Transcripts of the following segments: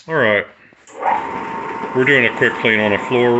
Alright, we're doing a quick clean on the floor.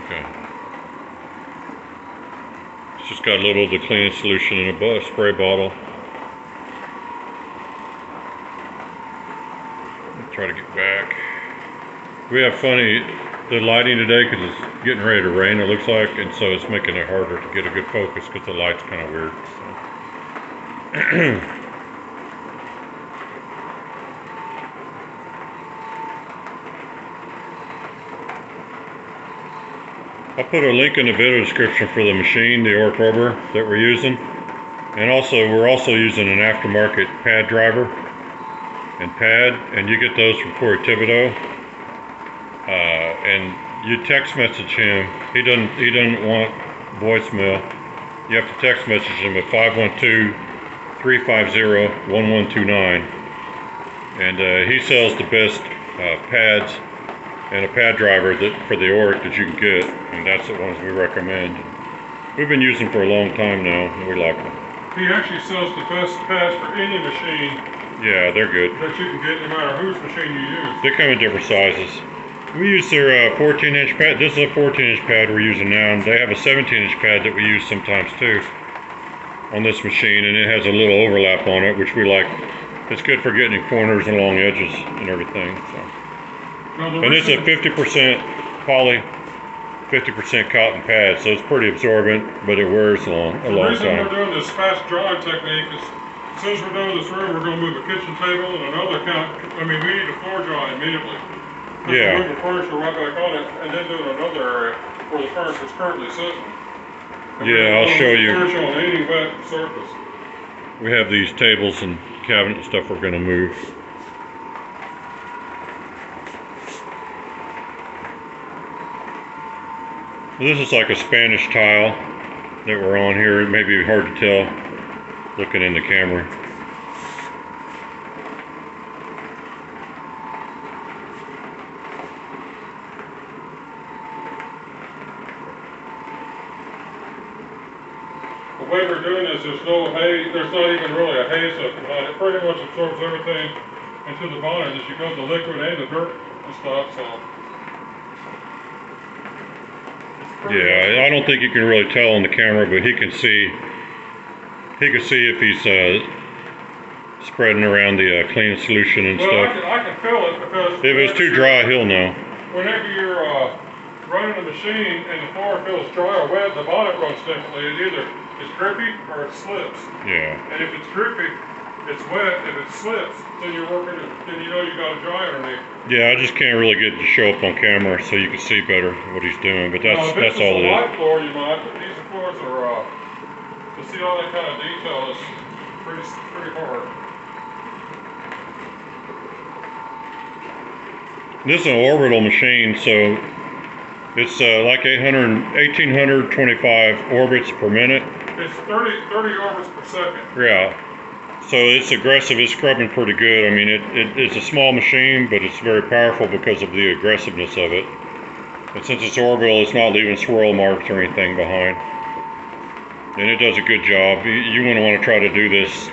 Okay. It's just got a little of the cleaning solution in a spray bottle. Try to get back. We have the lighting today because it's getting ready to rain, it looks like, and so it's making it harder to get a good focus because the light's kind of weird. So. I'll put a link in the video description for the machine, the Oreck rubber that we're using. And also, we're also using an aftermarket pad driver and you get those from Thibodaux. And you text message him. He doesn't want voicemail. You have to text message him at 512-350-1129. And he sells the best pads and a pad driver for the Oreck that you can get, and that's the ones we recommend. We've been using for a long time now, and we like them. He actually sells the best pads for any machine. Yeah, they're good. That you can get no matter whose machine you use. They come in different sizes. We use their 14-inch pad. This is a 14-inch pad we're using now, and they have a 17-inch pad that we use sometimes too on this machine, and it has a little overlap on it, which we like. It's good for getting in corners and along edges and everything. So. And it's a 50% poly, 50% cotton pad, so it's pretty absorbent, but it wears a long time. The reason we're doing this fast drying technique is, as soon as we're done with this room, we're going to move a kitchen table and another we need a floor dry immediately. Yeah. Move the furniture right back on it, and then do it in another area where the furniture is currently sitting. Yeah, I'll show you. Furniture on any wet surface. We have these tables and cabinet stuff we're going to move. This is like a Spanish tile that we're on here. It may be hard to tell looking in the camera. The way we're doing this, there's no hay, there's not even really a hay soak behind it. It pretty much absorbs everything into the bottom as you go, the liquid and the dirt and stuff, so. Yeah, I don't think you can really tell on the camera, but he can see if he's spreading around the cleaning solution and stuff. I can feel it because if it's too dry, he'll know. Whenever you're running the machine and the floor feels dry or wet, the bonnet runs differently. It either is drippy or it slips. Yeah. And if it's drippy, it's wet. If it slips, then you're working it, then you know you got to dry underneath. Yeah, I just can't really get it to show up on camera so you can see better what he's doing, but that's all it is. If it's a light floor, you might, but these floors are, to see all that kind of detail is pretty hard. This is an orbital machine, so it's like 1825 orbits per minute. It's 30 orbits per second. Yeah. So it's aggressive, it's scrubbing pretty good. I mean, it's a small machine, but it's very powerful because of the aggressiveness of it. And since it's orbital, it's not leaving swirl marks or anything behind. And it does a good job. You wouldn't want to try to do this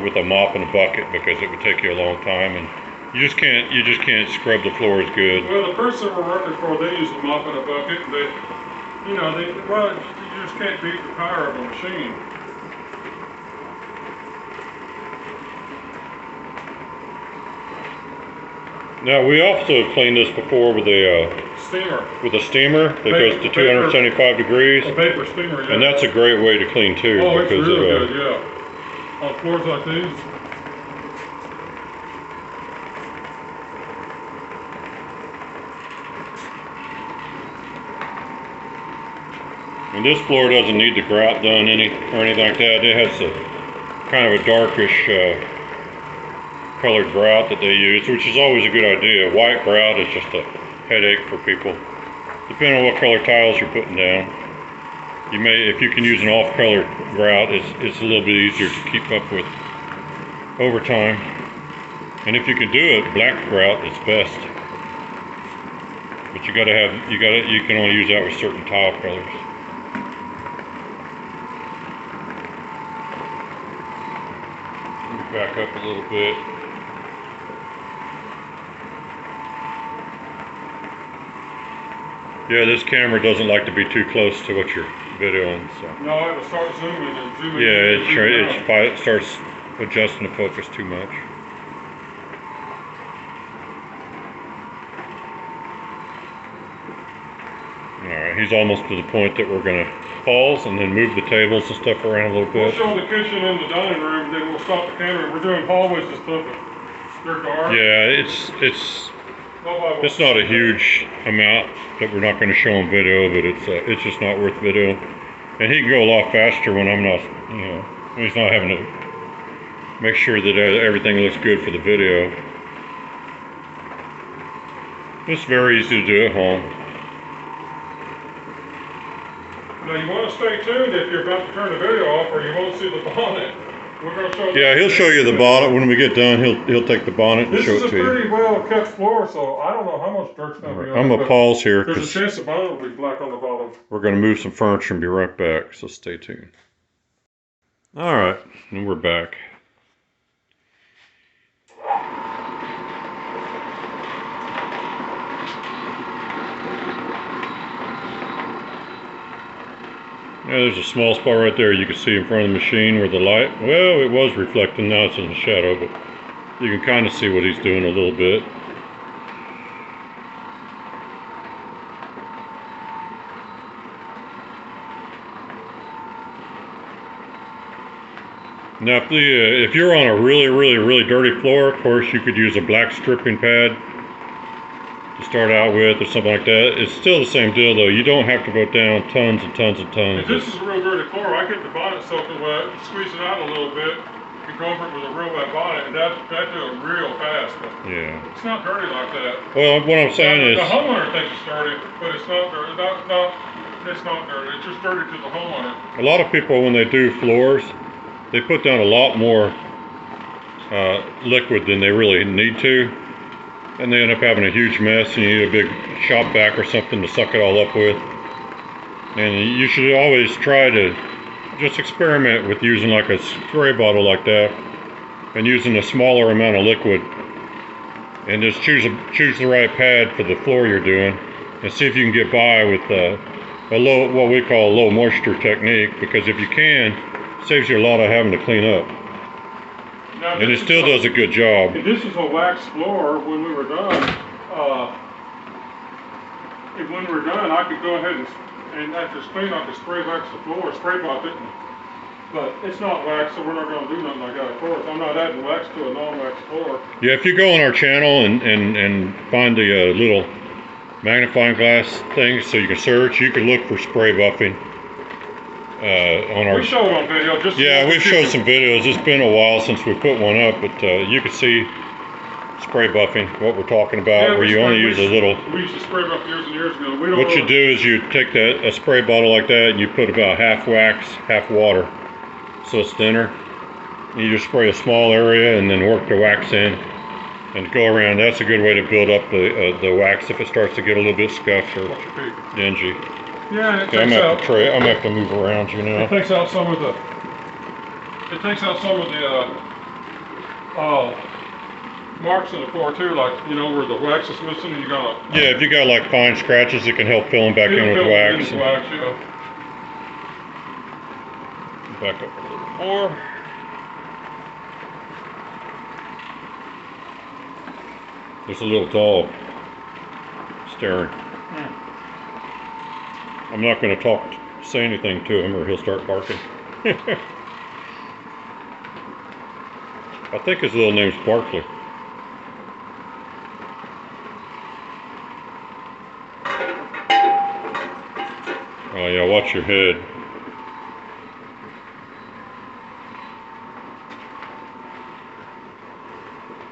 with a mop and a bucket because it would take you a long time, and you just can't scrub the floor as good. Well, the person we're working for, they use a mop and a bucket, and you just can't beat the power of a machine. Now, we also cleaned this before with a steamer. With a steamer that goes to 275 degrees. A vapor steamer, yeah. And that's a great way to clean too. Oh, it's really good, yeah. On floors like these. And this floor doesn't need the grout done or anything like that. It has a kind of a darkish colored grout that they use, which is always a good idea. White grout is just a headache for people. Depending on what color tiles you're putting down. You may, if you can use an off-color grout, it's a little bit easier to keep up with over time. And if you can do it, black grout is best. But you can only use that with certain tile colors. Back up a little bit. Yeah, this camera doesn't like to be too close to what you're videoing, so. No, it'll start zooming and zooming. Yeah, in and it starts adjusting the focus too much. Alright, he's almost to the point that we're going to pause and then move the tables and stuff around a little We'll bit. show the kitchen and the dining room, then we'll stop the camera. We're doing hallways and stuff. They're dark. Yeah, it's not a huge amount that we're not going to show on video, but it's just not worth video. And he can go a lot faster when I'm not, you know, when he's not having to make sure that everything looks good for the video. It's very easy to do at home. Now you want to stay tuned if you're about to turn the video off, or you won't see the bonnet. We're going to show. Yeah, he'll show you the bonnet when we get done. He'll take the bonnet and show it to you. This is a pretty well kept floor, so I don't know how much dirt's going to be on it. I'm gonna pause here There's a because chance the bonnet will be black on the bottom. we're gonna move some furniture and be right back. So stay tuned. All right, and we're back. Yeah, there's a small spot right there you can see in front of the machine where the light, well, it was reflecting, now it's in the shadow, but you can kind of see what he's doing a little bit. Now, if you're on a really dirty floor, of course, you could use a black stripping pad to start out with or something like that. It's still the same deal though. You don't have to go down tons and tons and tons. If this is a real dirty floor, I get the bonnet soaking wet, squeeze it out a little bit, and go over it with a real wet bonnet, and that do it real fast. But yeah. It's not dirty like that. Well, what I'm saying is... The homeowner thinks it's dirty, but it's not dirty. No, it's not dirty. It's just dirty to the homeowner. A lot of people, when they do floors, they put down a lot more liquid than they really need to. And they end up having a huge mess, and you need a big shop vac or something to suck it all up with. And you should always try to just experiment with using like a spray bottle like that, and using a smaller amount of liquid, and just choose the right pad for the floor you're doing, and see if you can get by with a low, what we call a low moisture technique, because if you can, it saves you a lot of having to clean up. Now, and it still does a good job. If this is a wax floor, when we were done, I could go ahead and after it's clean, I could spray wax the floor, spray buff it. But it's not wax, so we're not going to do nothing like that, of course. I'm not adding wax to a non-wax floor. Yeah, if you go on our channel and find the little magnifying glass things so you can search, you can look for spray buffing. On our, we showed on video. Yeah, we've showed some videos. It's been a while since we put one up, but you can see spray buffing, what we're talking about, yeah, where you only use a little. We used to spray buff years and years ago. What you do is you take a spray bottle like that and you put about half wax, half water, so it's thinner. You just spray a small area and then work the wax in and go around. That's a good way to build up the wax if it starts to get a little bit scuffed or dingy. Yeah, I'm gonna have to move around, you know. It takes out some of the. Marks in the floor too, like where the wax is missing, and you gotta. Yeah, if you got like fine scratches, it can help fill them back in with wax. Back up a little more. There's a little dog staring. I'm not going to say anything to him or he'll start barking. I think his little name's Barkley. Oh yeah, watch your head.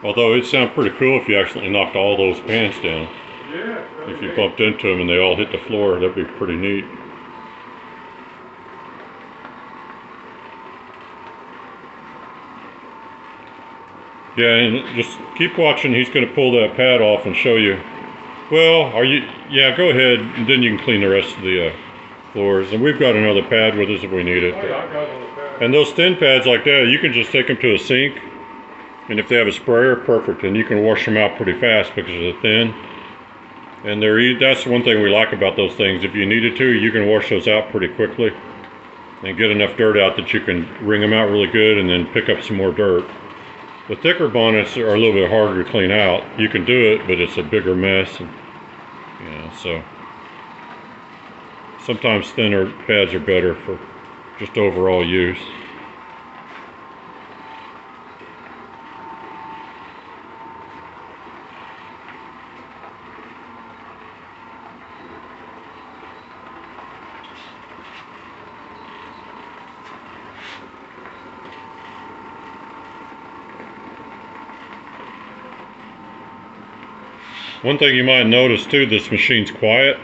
Although it'd sound pretty cool if you accidentally knocked all those pans down. Yeah. If you bumped into them and they all hit the floor, that'd be pretty neat. Yeah, and just keep watching. He's going to pull that pad off and show you. Well, yeah, go ahead, and then you can clean the rest of the floors. And we've got another pad with us if we need it. Oh, yeah, I got another pad. And those thin pads like that, you can just take them to a sink. And if they have a sprayer, perfect. And you can wash them out pretty fast because they're thin. And that's one thing we like about those things. If you needed to, you can wash those out pretty quickly and get enough dirt out that you can wring them out really good and then pick up some more dirt. The thicker bonnets are a little bit harder to clean out. You can do it, but it's a bigger mess. And, so sometimes thinner pads are better for just overall use. One thing you might notice too, this machine's quiet.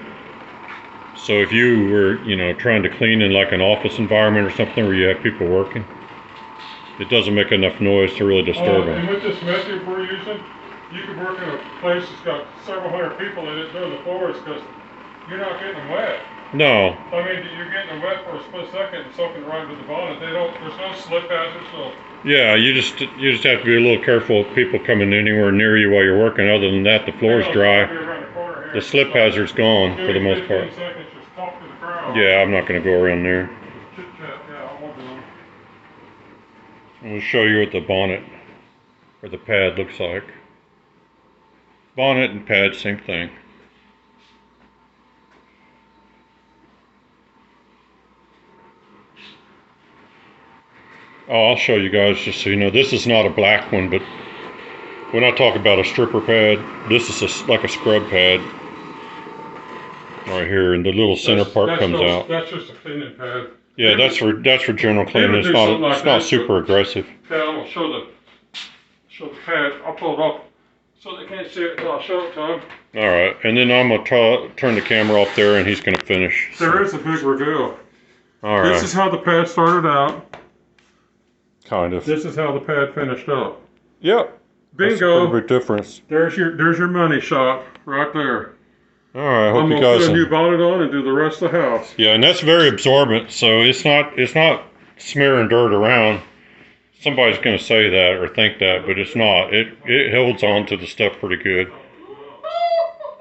So if you were, trying to clean in like an office environment or something where you have people working, it doesn't make enough noise to really disturb them. And with this method we're using, you could work in a place that's got several hundred people in it doing the floors because you're not getting them wet. No. I mean, you're getting them wet for a split second and soaking right into the bonnet. There's no slip hazards, so. Yeah, you just have to be a little careful of people coming anywhere near you while you're working. Other than that, the floor's dry. The slip hazard's gone for the most part. Yeah, I'm not going to go around there. We'll show you what the bonnet or the pad looks like. Bonnet and pad, same thing. Oh, I'll show you guys just so you know. This is not a black one, but when I talk about a stripper pad, this is like a scrub pad right here, and the little center part comes out. That's just a cleaning pad. Yeah, that's for general cleaning. It's not super aggressive. Okay, I'm gonna show the pad. I'll pull it up so they can't see it until I show it to them. All right, and then I'm gonna turn the camera off there, and he's gonna finish. There is a big reveal. All right. This is how the pad started out. Kind of. This is how the pad finished up. Yep. Bingo. That's a pretty big difference. There's your money shot right there. All right. I'm gonna put a new bonnet on and do the rest of the house. Yeah, and that's very absorbent, so it's not smearing dirt around. Somebody's gonna say that or think that, but it's not. It holds on to the stuff pretty good.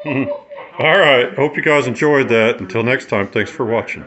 All right. Hope you guys enjoyed that. Until next time, thanks for watching.